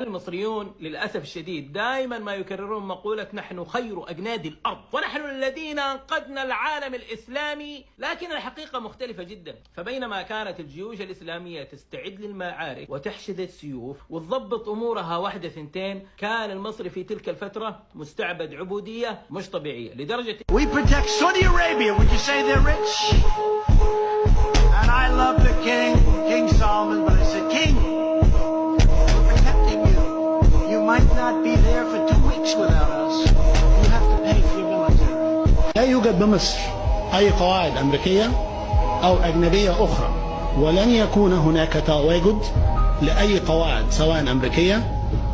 المصريون للأسف الشديد دائما ما يكررون مقولة نحن خير أجناد الأرض ونحن الذين أنقذنا العالم الإسلامي، لكن الحقيقة مختلفة جدا. فبينما كانت الجيوش الإسلامية تستعد للمعارك وتحشد السيوف وتضبط أمورها واحدة ثنتين، كان المصري في تلك الفترة مستعبد عبودية مش طبيعية لدرجة We protect Saudi Arabia. Would you say they're rich? And I love the king, King Solomon, but I said, King, we're protecting you. You might not be there for 2 weeks without us. You have to pay for your military. لا يوجد بمصر أي قواعد أمريكية أو أجنبية أخرى، ولن يكون هناك تواجد لأي قواعد سواء أمريكية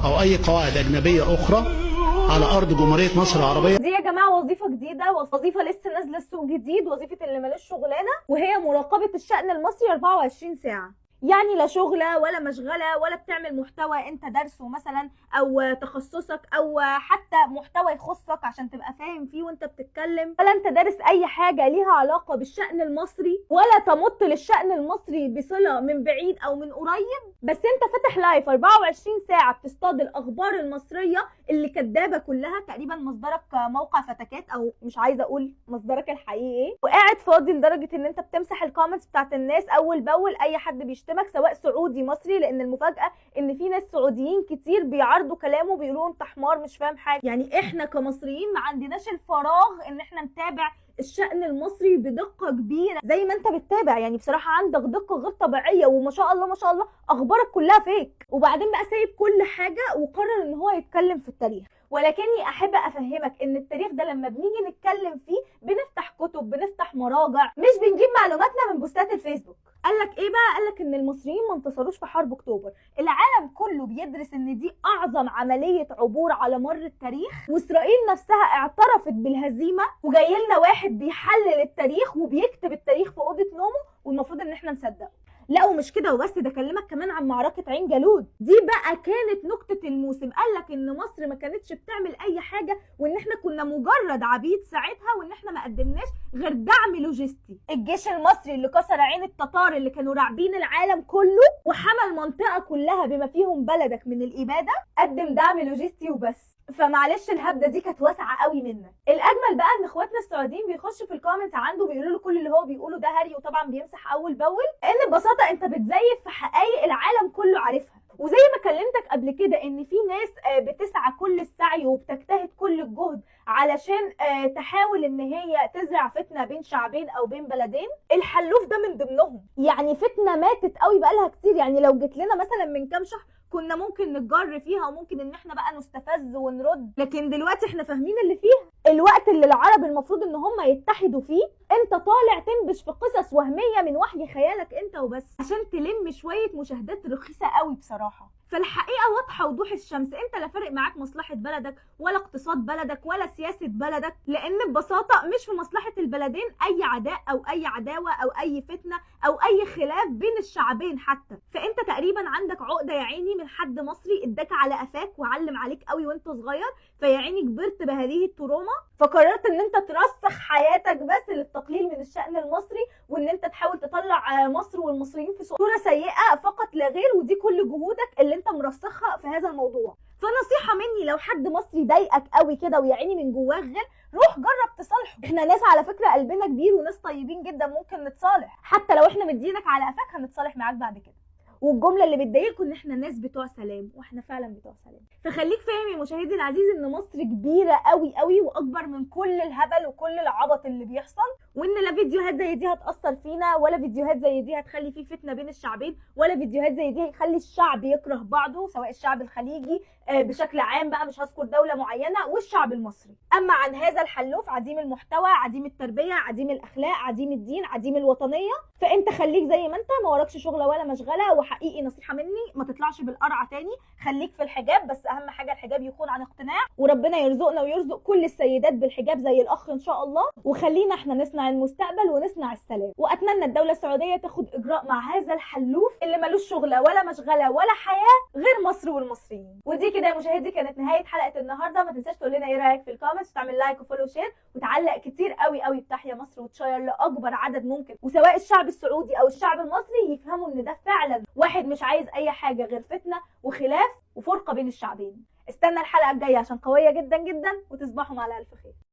أو أي قواعد أجنبية أخرى على أرض جمهورية مصر العربية. دي يا جماعة وظيفة جديدة، وظيفة لسه نازلة السوق جديد، وظيفة اللي مالوش شغلانة، وهي مراقبة الشأن المصري 24 ساعة. يعني لا شغلة ولا مشغلة ولا بتعمل محتوى انت درسه مثلا او تخصصك او حتى محتوى يخصك عشان تبقى فاهم فيه وانت بتتكلم، ولا انت دارس اي حاجة ليها علاقة بالشأن المصري ولا تمت للشأن المصري بصلة من بعيد او من قريب، بس انت فاتح لايف 24 ساعة بتصطاد الاخبار المصرية اللي كدابة كلها. تقريبا مصدرك موقع فتكات، او مش عايزة اقول مصدرك الحقيقي، وقاعد فاضي لدرجة ان انت بتمسح الكومنتس بتاعت الناس اول باول اي حد بيشتمك سواء سعودي مصري، لان المفاجأة ان في ناس سعوديين كتير بيعارضوا كلامه بيقولوا انت حمار مش فاهم حاجة. يعني احنا كمصريين ما عندناش الفراغ ان احنا نتابع الشأن المصري بدقة كبيرة زي ما انت بتتابع. يعني بصراحة عندك دقة غير طبيعية، وما شاء الله ما شاء الله اخبارك كلها فيك. وبعدين بقى سايب كل حاجة وقرر ان هو يتكلم في التاريخ. ولكني احب افهمك ان التاريخ ده لما بنيجي نتكلم فيه بنفتح كتب، بنفتح مراجع، مش بنجيب معلوماتنا من بوستات الفيسبوك. قالك ايه بقى؟ قالك ان المصريين ما انتصروش في حرب اكتوبر. العالم كله بيدرس ان دي اعظم عملية عبور على مر التاريخ، واسرائيل نفسها اعترفت بالهزيمة، وجاي لنا واحد بيحلل التاريخ وبيكتب التاريخ في اوضة نومه، والمفروض ان احنا نصدقه. لا ومش كده وبس، ده اكلمك كمان عن معركة عين جالوت. دي بقى كانت نكتة الموسم. قالك ان مصر ما كانتش بتعمل اي حاجة، وان احنا كنا مجرد عبيد ساعتها، وان احنا ما قدمناش غير دعم لوجستي. الجيش المصري اللي كسر عين التتار اللي كانوا راعبين العالم كله وحمى المنطقة كلها بما فيهم بلدك من الإبادة، قدم دعم لوجستي وبس. فمعلش الهبده دي كانت واسعه قوي منا. الاجمل بقى ان اخواتنا السعوديين بيخشوا في الكومنت عنده بيقولوا له كل اللي هو بيقوله ده هري، وطبعا بيمسح اول باول، ان ببساطه انت بتزيف في حقائق العالم كله عارفها. وزي ما كلمتك قبل كده ان في ناس بتسعى كل السعي وبتجتهد كل الجهد علشان تحاول ان هي تزرع فتنه بين شعبين او بين بلدين، الحلوف ده من ضمنهم. يعني فتنه ماتت قوي بقالها كتير. يعني لو جيت لنا مثلا من كام شهر كنا ممكن نتجر فيها وممكن ان احنا بقى نستفز ونرد، لكن دلوقتي احنا فاهمين اللي فيها. الوقت اللي العرب المفروض ان هم يتحدوا فيه، انت طالع تنبش في قصص وهمية من وحي خيالك انت وبس عشان تلم شوية مشاهدات رخيصة قوي بصراحة. فالحقيقة واضحة وضوح الشمس، انت لا فارق معاك مصلحة بلدك ولا اقتصاد بلدك ولا سياسة بلدك، لان ببساطة مش في مصلحة البلدين اي عداء او اي عداوة او اي فتنة او اي خلاف بين الشعبين حتى. فانت تقريبا عندك عقدة يا عيني من حد مصري اداك على قفاك وعلم عليك قوي وانت صغير، فيا عيني كبرت بهذه التروما، فقررت ان انت ترسخ حياتك بس للتقليل من الشأن المصري، وان انت تحاول تطلع مصر والمصريين في صورة سيئة فقط لا غير. ودي كل جهودك اللي انت مرسخها في هذا الموضوع. فنصيحة مني، لو حد مصري ضايقك قوي كده ويا عيني من جواه غير، روح جرب تصالحه. احنا ناس على فكرة قلبنا كبير وناس طيبين جدا، ممكن نتصالح. حتى لو احنا مدينك على قفاك هنتصالح معاك بعد كده. والجمله اللي بتضايقكم ان احنا ناس بتوع سلام، واحنا فعلا بتوع سلام. فخليك فاهم يا مشاهدي العزيز ان مصر كبيره قوي قوي واكبر من كل الهبل وكل العبط اللي بيحصل، وان لا فيديوهات زي دي هتاثر فينا، ولا فيديوهات زي دي هتخلي فيه فتنه بين الشعبين، ولا فيديوهات زي دي هيخلي الشعب يكره بعضه، سواء الشعب الخليجي بشكل عام بقى، مش هذكر دوله معينه، والشعب المصري. اما عن هذا الحلوف عديم المحتوى، عديم التربيه، عديم الاخلاق، عديم الدين، عديم الوطنيه، فانت خليك زي ما انت، ما وراكش شغله ولا مشغله. وحقيقي نصيحه مني، ما تطلعش بالقرعه تاني، خليك في الحجاب، بس اهم حاجه الحجاب يكون عن اقتناع، وربنا يرزقنا ويرزق كل السيدات بالحجاب زي الاخ ان شاء الله. وخلينا احنا نصنع المستقبل ونصنع السلام. واتمنى الدوله السعوديه تاخد اجراء مع هذا الحلوف اللي ملوش شغله ولا مشغله ولا حياه غير مصر والمصريين. ودي كده يا مشاهدي كانت نهايه حلقه النهارده. ما تنساش تقول لنا ايه رايك في الكومنتس، وتعمل لايك وفولو شير، وتعلق كتير قوي قوي بتحيا مصر، وتشير لاكبر عدد ممكن، وسواء الشعب السعودي او الشعب المصري يفهموا ان ده فعلا واحد مش عايز اي حاجه غير فتنه وخلاف وفرقة بين الشعبين. استنى الحلقة الجاية عشان قوية جدا جدا، وتصبحوا على ألف خير.